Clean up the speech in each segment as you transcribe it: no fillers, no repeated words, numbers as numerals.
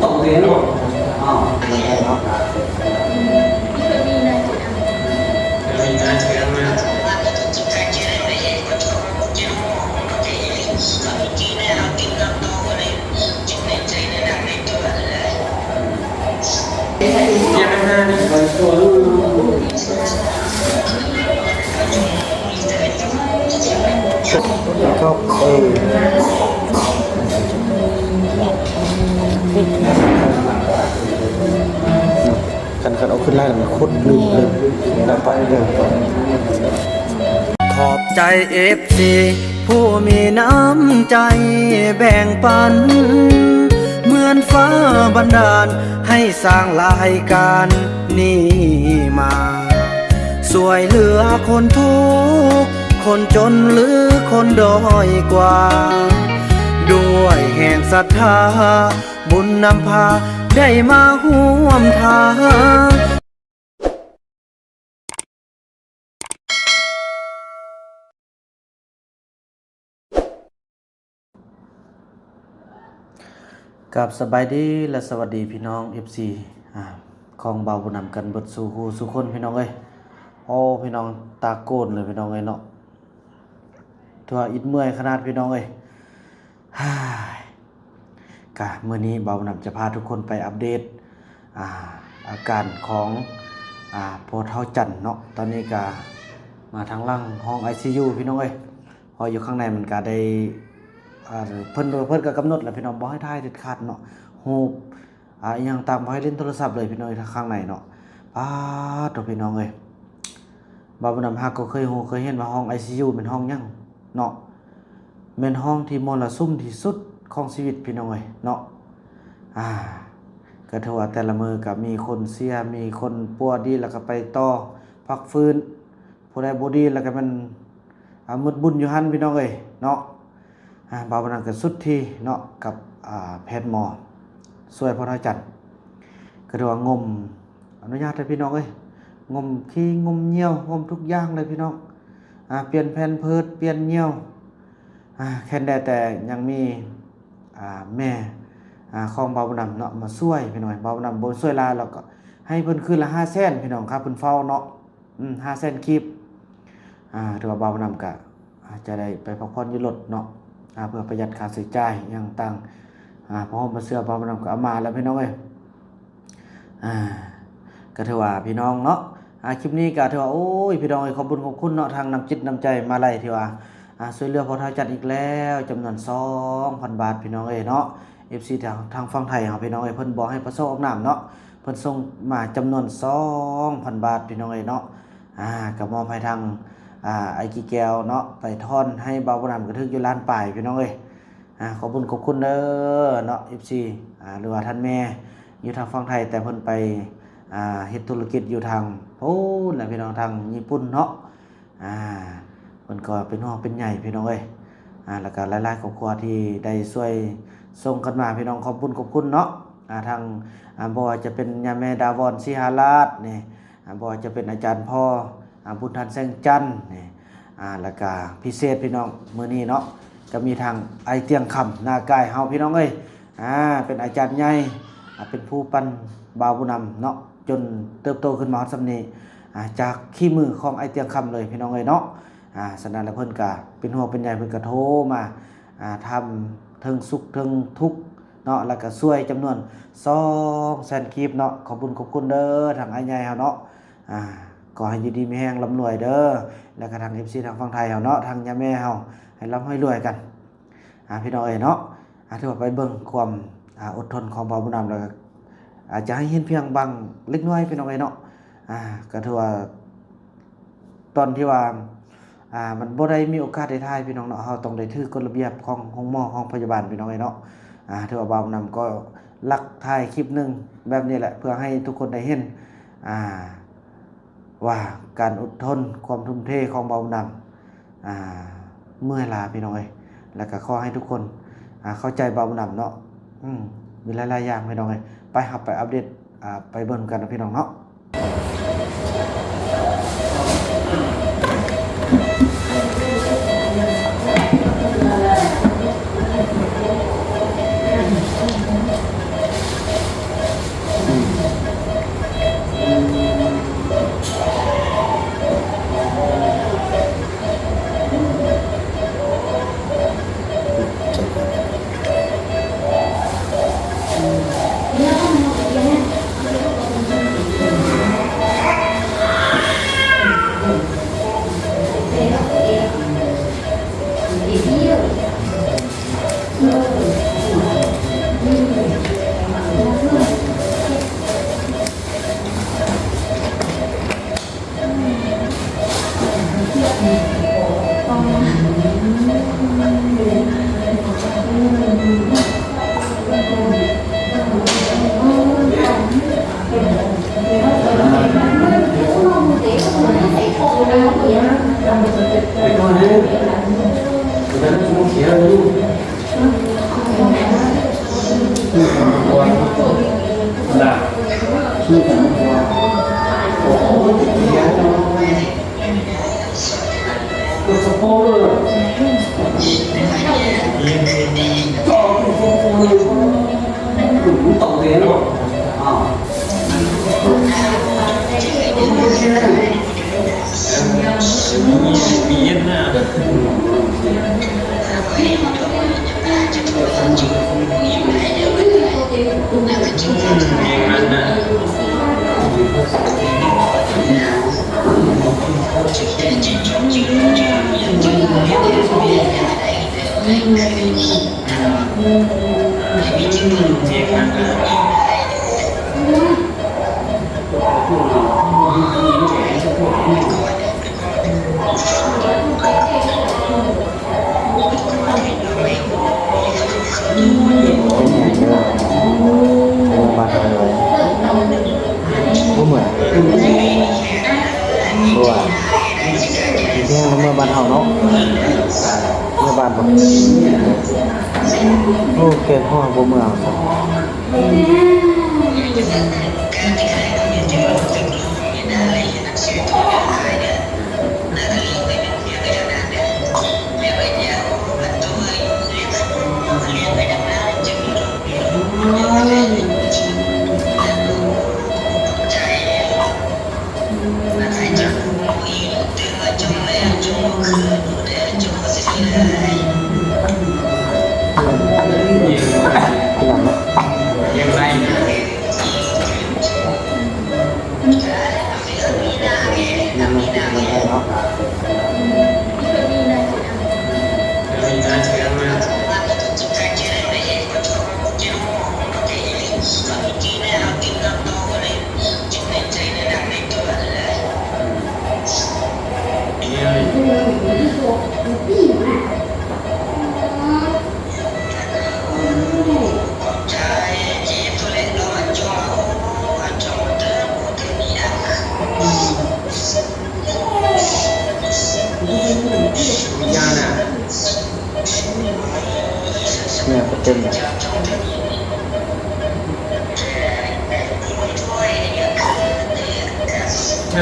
tổng thế luôn Khócกันเอาขึ้นไล่มันโคตรลืมเลยแล้วไปเลยขอบใจFCผู้มีน้ำใจแบ่งปันเหมือนฟ้าบันดาลให้สร้างรายการนี้มาสวยเหลือคนทุกข์คนจนหรือคนด้อยกว่าด้วยแห่งศรัทธาบุญนำพาได้มาร่วมทางกับสบายดีและสวัสดีพี่น้อง FC ของเบาบุญนำกันเบิดสู่หูสู่คนพี่น้องเอ้ยโอ้พี่น้องตาโกนเลยพี่น้องเอ้ยเนาะทั่วอิดเมื่อยขนาดพี่น้องเอ้ยกะเมื่อนี้เบาบุญนำจะพาทุกคนไปอัปเดตอาการของพ่อเฒ่าจันเนาะตอนนี้ก็มาทางล่างห้อง ICU พี่น้องเอ้ยพออยู่ข้างในมันก็ได้เพิ่นก็กำหนดแล้วพี่น้องบ่ให้ถ่ายเด็ดขาดเนาะรูปอีหยังตามบ่ให้เล่นโทรศัพท์เลยพี่น้องถ้าข้างในเนาะตัวพี่น้องเอ้ยบ่าวนำฮักก็เคยเห็นว่าห้อง ICU เป็นห้องหยังเนาะเป็นห้องที่มลสุมที่สุดของชีวิตพี่น้องเอ้ยเนาะก็ถือว่าแต่ละมื้อก็มีคนเสียมีคนป่วยดีแล้วก็ไปต่อพักฟื้นผู้ใดบ่ดีแล้วก็มันมืดบุญอยู่หั่นพี่น้องเอ้ยเนาะบาวนังก็สุดที่เนาะกับแพทย์หมอช่วยพ่อเฒ่าจันก็ถือว่างมอนุญาตให้พี่น้องเอ้ยงมขี้งมเหี่ยวงมทุกอย่างเลยพี่น้องเปลี่ยนแผ่นเพิดเปลี่ยนเหี่ยวแค่แต่ยังมีแม่ของบาวนำเนาะมาช่วยพี่น้องบาวนำบ่ช่วยลาแล้วก็ให้เพิ่นคืนละ500,000พี่น้องครับเพิ่นเฝ้าเนาะ500,000คลิปถือว่าบาวนำก็จะได้ไปพักผ่อนอยู่รถเนาะเพื่อประหยัดค่าใช้จ่ายอย่างต่างพอมาเสื้อบาวนำก็เอามาแล้วพี่น้องเอ้ยก็ถือว่าพี่น้องเนาะคลิปนี้ก็ถือว่าโอ้ยพี่น้องเอ้ยขอบคุณเนาะทางน้ำจิตน้ำใจมาไล่ที่ว่าช่วยเหลือพ่อเฒ่าจัดอีกแล้วจำนวน 2,000 บาทพี่น้องเอ้ยเนาะ FC ทางฝั่งไทยพี่น้องเอ้ยเพิ่นบอกให้ประสบออกน้ำเนาะเพิ่นส่งมาจำนวน 2,000 บาทพี่น้องเอ้ยเนาะก็มอบให้ทางไอ้กี่แก้วเนาะไปทอนให้เบาบ่นำกระทึกอยู่ล้านปลายพี่น้องเอ้ยขอบคุณเด้อเนาะ FC หรือว่าท่านแม่อยู่ทางฝั่งไทยแต่เพิ่นไปเฮ็ดธุรกิจอยู่ทางโอ้น่ะพี่น้องทางญี่ปุ่นเนาะเพิ่นก็เป็นห้องเป็นใหญ่พี่น้องเอ้ยแล้วก็หลายๆครอบครัวที่ได้ช่วยส่งกันมาพี่น้องขอบคุณเนาะทางบ่ว่าจะเป็นย่าแม่ดาวอนสิหาราชนี่บ่ว่าจะเป็นอาจารย์พ่อบุญทันแสงจันทร์นี่แล้วก็พิเศษพี่น้องมื้อนี้เนาะก็มีทางไอเตียงคำนากายเฮาพี่น้องเอ้ยเป็นอาจารย์ใหญ่เป็นผู้ปั้นบาวบุญนำเนาะจนเติบโตขึ้นมาสำนี้จากขี้มือของไอเตียงคำเลยพี่น้องเอ้ยเนาะฉะนั้นแล้วเพิ่นก็เป็นห่วงเป็นใยเพิ่นก็โทรมาทำถึงสุขถึงทุกข์เนาะแล้วก็ช่วยจำนวน200,000คลิปเนาะขอบคุณเด้อทางไอ้ใหญ่เฮาเนาะก็ให้อยู่ดีมีแรงร่ำรวยเด้อแล้วก็ทาง FC ทางฝั่งไทยเฮาเนาะทางย่าแม่เฮาให้ร่ำให้รวยกันพี่น้องเอ้ยเนาะถือว่าไปเบิ่งความอดทนของเบาบุญนำแล้วก็อาจจะให้เห็นเพียงบางเล็กน้อยพี่น้องเอ้ยเนาะก็ถือว่าตอนที่ว่ามันบ่ได้มีโอกาสได้ถ่ายพี่น้องเนาะเฮาต้องได้ถือกฎระเบียบของหมอของพยาบาลพี่น้องเอ้ยเนาะถือว่าเบาบุญนำก็ลักถ่ายคลิปนึงแบบนี้แหละเพื่อให้ทุกคนได้เห็นว่าการอดทนความทุ่มเทของเบาบุญนำเมื่อลาพี่น้องเอ้ยแล้วก็ขอให้ทุกคนเข้าใจเบาบุญนำเนาะมีหลายๆอย่างพี่น้องเอ้ยไปอัปเดตไปเบิ่งกันนะพี่น้องเนาะ เมื่อบ้านเฮาเนาะเมื่อบ้านบ่โอเคพ่อบ่เมื่อเนี่ยก็เป็น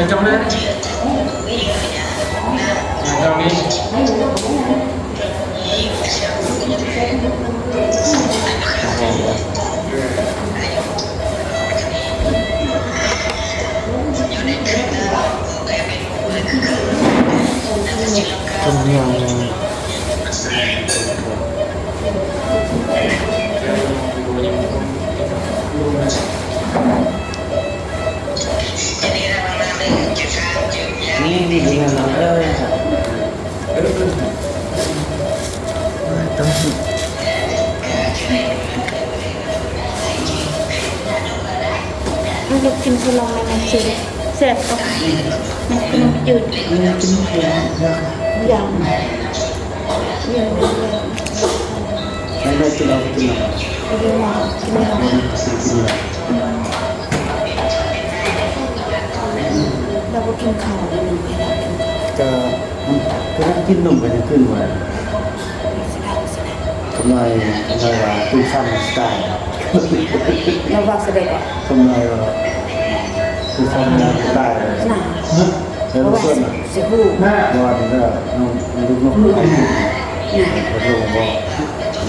trong đấy trong đi ต้นยางนี่เป็นงานเราต้องลูกกินขนมมันสิแซ่บก็มันขนมจืดอย่างไม่ได้กินเรากินเราเดี๋ยวมากินเราเราก็กินข้าวจะก็ต้องกินนมไปขึ้นมาทำไมว่าตู้ซ้ำสไตล์เราว่าแสดงก่อนทำไมว่าตู้ซ้ำสไตล์หนาแล้วส่วนสิบูว่าถึงก็ลูกนกไอ้หนูก็รู้ว่า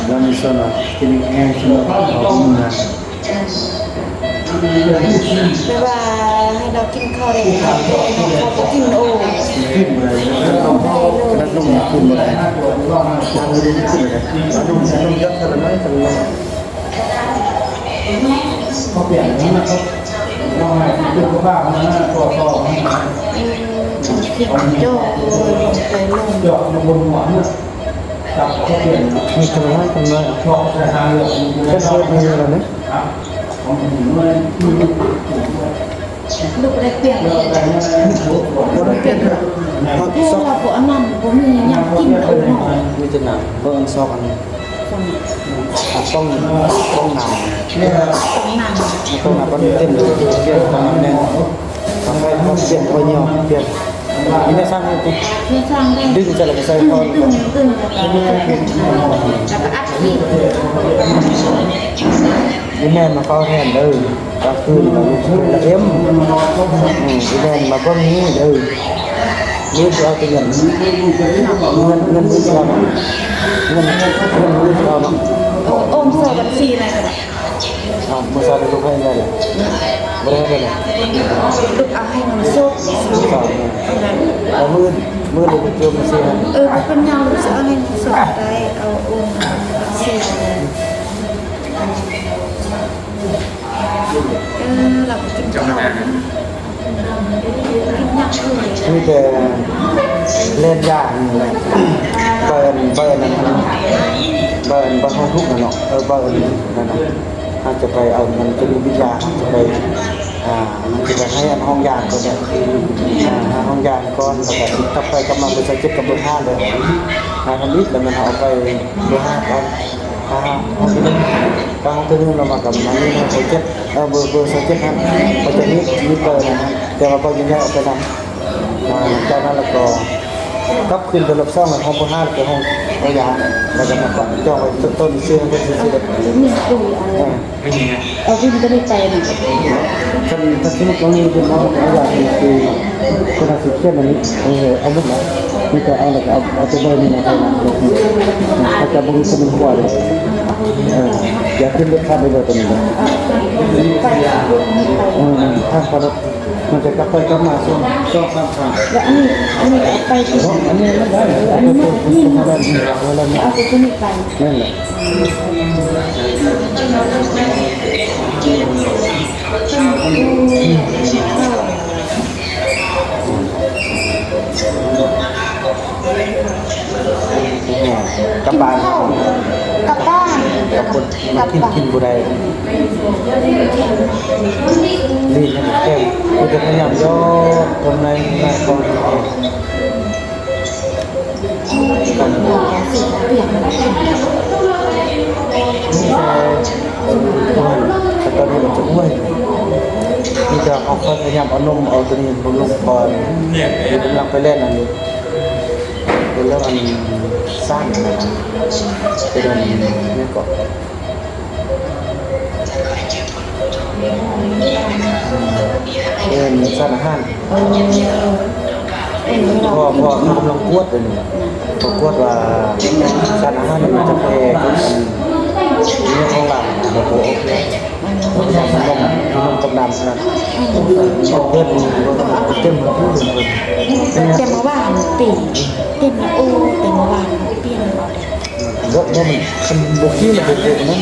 แล้วมีส่วนกินแห้งส่วนเขาเมืองไม่ว่าให้เรากินข้าวได้ค่ะเขาก็กินโอ้ขึ้นเลยแล้วต้องขึ้นเลยทางดูขึ้นเลยแล้วต้องยัดกันเลยกันเลยเขาเปลี่ยนนี่นะครับลองให้ดูบ้างนะต่อให้เก็บโจ้ไปลงหยอกอยู่บนหัวเนี่ยจับเขาเปลี่ยนมีกันเลยกันเลยชอบจะหาเรื่องก็เชื่อมีอะไรเนี่ยของผมเลยลูกได้เปลี่ยนก็ได้เปลี่ยนเพราะว่าพวกอัน บ่มีหยังกินเอาเนาะ มีแต่หนังเบิ่งซอกอัน สั่ง ต้องนำ เนี่ย ต้องนั่ง ต้องนำก็เต็มเลยเปลี่ยนตอนนั้นเนี่ยทำไปทำเปลี่ยนไปเหี่ยวเปลี่ยนนี่ได้สร้างนี่ เพื่อสร้างได้ ดึงจะเลยใส่คอน ตึ้งแล้วก็อัดอีก นี่แม่มาเข้าแทนเด้อกลางคืนมาลูกคืนละเอ็มนี่แม่มาเบิ่งนี้เด้อนี่จะเอาไปเงินมือเราเนาะเงินมือเราเนาะ โอมเสิร์ฟบัญชีอะไรก็ได้ มือซาลูกให้ได้เลยบ่ได้เลย ลูกเอาให้น้ำซุป สาวเอามือลูกเจอมาเสีย บ่เป็นหยังลูกสิเอาให้น้ำซุปได้เอาโอมเสิร์ฟเรากินข้าวมีแต่เล่นยากนี่แหละเปิดนั่นนะเปิดบ้านห้องทุกข์นั่นเนาะเปิดนั่นน่ะถ้าจะไปเอามันจะมีวิทยาจะไปมันจะไปให้อันห้องยางก็เนี่ยห้องยางก่อนแล้วก็กลับไปกลับมาไปใช้จิตกับเบอร์5เลยทำนิดแล้วมันเอาไปเบอร์5ก่อนห้องที่นึงห้องที่นึงเรามากับมันนี่ใช้จิตเบอร์ใช้จิตนั้นมันจะนิดเปิดนะแต่ว่าก็ยังได้เอาไปนำจากนั้นแล้วก็กลับขึ้นไปรอบซ่องห้องเบอร์5ไปห้องเอายางแล้วก็มาก่อนจ้องไว้ต้นเชื่อก็คือแบบ มีดูเอาวิ่งก็ได้ไปน่ะ ถ้าสมมติเรามีเป็นน้องเอาอย่างนี้คือคนอาชีพเช่นนี้เอาลูกนะมีแต่เอาแล้วเอาตัวเบอร์นี่มาใส่นะอาจจะบริสุทธิ์กว่าเลยอยากขึ้นรถข้ามไปเลยตัวนี้เลยถ้าพอรถมันจะกลับไปกลับมาช่วงข้ามทาง แล้วอันนี้เอาไปที่ อันนี้ไม่ได้อันนี้นี่เวลานี้ เอาไปที่นี่ไป นั่นแหละกลับบ้าน กลับบ้าน กับคนมากินบุได้ดีนะแก้วมันจะพยายามย่อตรงในตรงกันเปลี่ยน แต่ตอนนี้มันจะอ้วนที่จะเอาพยายามเอานมเอาตัวนี้บนลงก่อนกำลังไปเล่นอันนี้เป็นเรื่องอันสร้างเป็นอันนี้ก่อนเป็นสร้างอาหารพอกำลังกวดเลยพอกวดว่าสร้างอาหารมันจะไปกับนี่ของหลังแบบโอ้โหนมกับน้ำนะเต็มเต็มหัวพูดเลย แต่เมื่อวานปีเต็มนะโอ้แต่เมื่อวานเปลี่ยนเอาเด้ รถมันบุกที่มันเป็นนั่น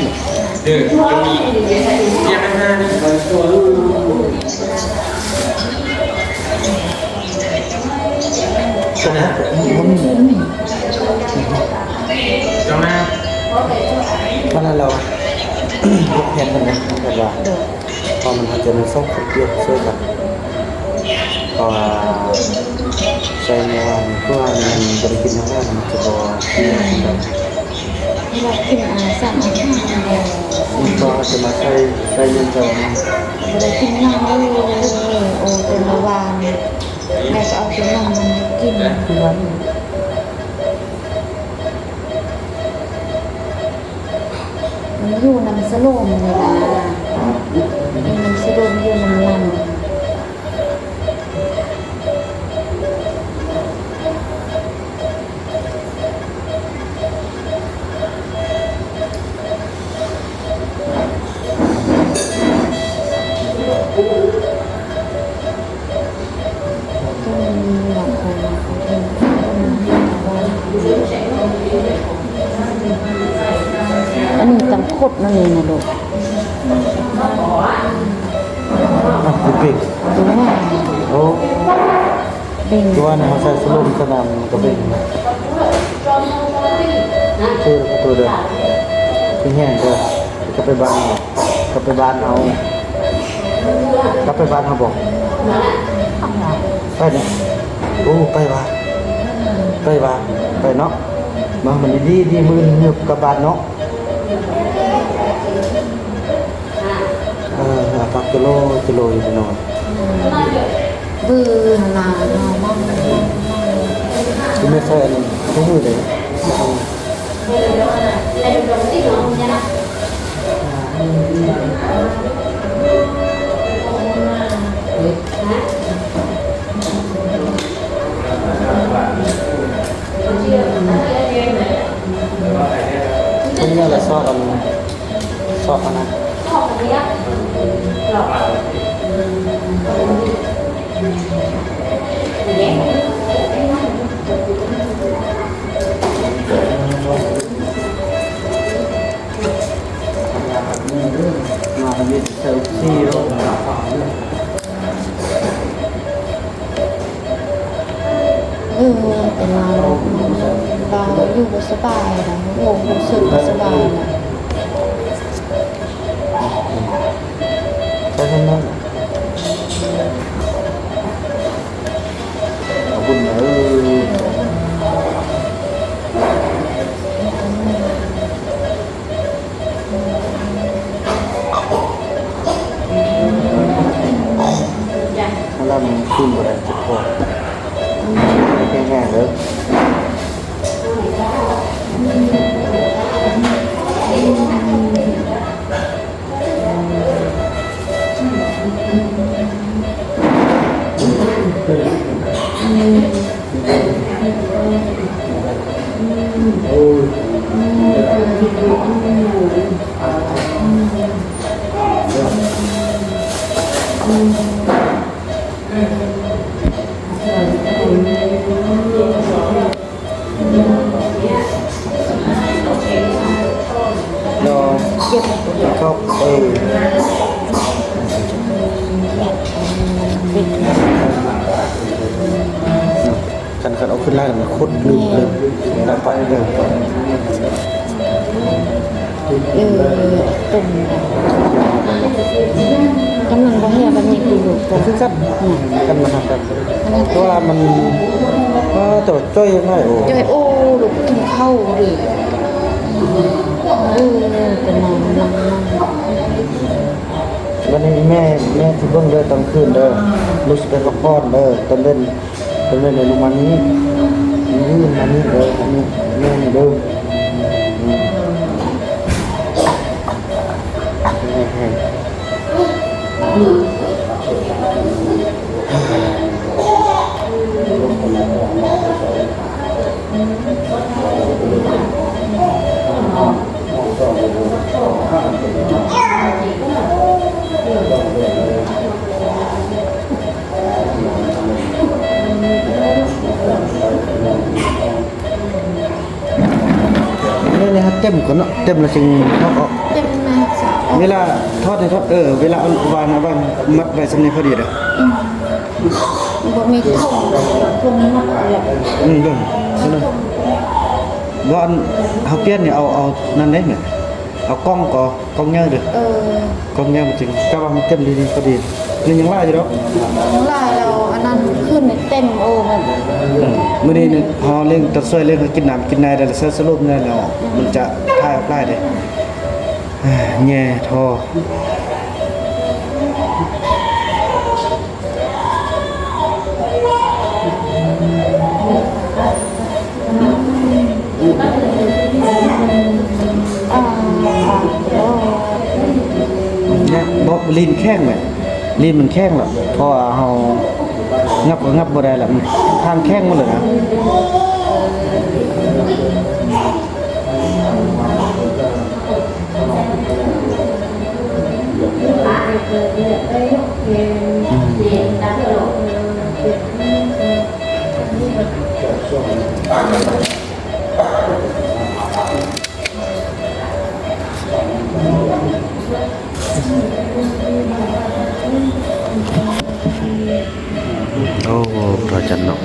มันเรายกแทนกันนะแต่ว่าพอมันอาจจะมันส่งผลเยอะช่วยกันพอใช้ในวันเพื่อมันบริกินน้ำมันจะบอกเรากินสั่งอาหารแล้ว มันก็จะมาใช้เงินจอง เรากินน้ำเลยโอ้แต่เมื่อวานแม่ก็เอาไปนมมันกิน ทุกวัน มันอยู่น้ำสโลมเลยนะน้ำสโลมอยู่น้ำลำอันนี้ตังคดนั่นเองนะลูก ปิด ดูว่า โอ้ เป็น ตัวนั้นเขาใช้สโลมสนามก็เป็นคือตัวเดิมที่แห้งเด้อก็ไปบ้านเอาไปบ้านเขาบอกไปเนี่ยโอ้ไปบ้าน ไปว่าไปเนาะมามันดีมือเงือบกับบาดเนาะปักกิโลอยู่ไปหน่อย บืนลาเนาะมั่ง คือไม่ใช่อันนี้ไม่รู้เลยคนนี้อะไรชอบอันชอบอันนั้นมาทำเป็นเซลฟี่แล้วแต่เราอยู่สบายนะโอ้รู้สึกสบายนะ ใช่ไหมขอบคุณนะถ้าเรามันขึ้นอะไรจะพอแห้งๆเลยชอบกันเอาขึ้นไล่มันโคตรลืมเลยแต่ไปเลยตุ่มกำลังบ่เฮียแบบนี้คืออยู่ตัว คือกันกันมาทำกันเพราะว่ามันตัวจ้อยง่ายโอ้ จะให้โอ้ลูกกินข้าวหรือเป็นนอนนั่งวันนี้แม่ที่เพิ่งเดินตอนคืนเด้อรู้สึกเป็นพักผ่อนเด้อตอนเล่นในโรงพยาบาลนี้ยืนมานี่เด้ออันนี้แม่นี่เด้อนี่ฮะเต็มก่อนเนาะเต็มแล้วจึงทอดออก เต็มนะจ๊ะ เวลาทอดเวลาเอาวางมัดไว้สำเนียพอดีเลย บ่มีทุ่งมากเลย เบิ่งนั่นเลยว่าเฮาเปลี่ยนเนี่ยเอานั่นได้ไหมเอากล้องเงยเด้อกล้องเงยมันจึงกะว่ามันเต็มดีพอดีนี่ยังว่าอยู่ดอก ลายเราอันนั้นขึ้นเต็มโอ้มัน มื้อนี้นี่เฮาเร่งตัดซอยเร่งกินน้ำกินในได้แล้วสรุปนั่นแล้วมันจะถ่ายออกได้เด้แง่ทอเนี่ยบ่ลีนแข้งแหละลีนมันแข้งล่ะเพราะว่าเฮางับก็งับบ่ได้ล่ะมันทางแข้งหมดเลยนะโอ้พระจันทร์เนาะ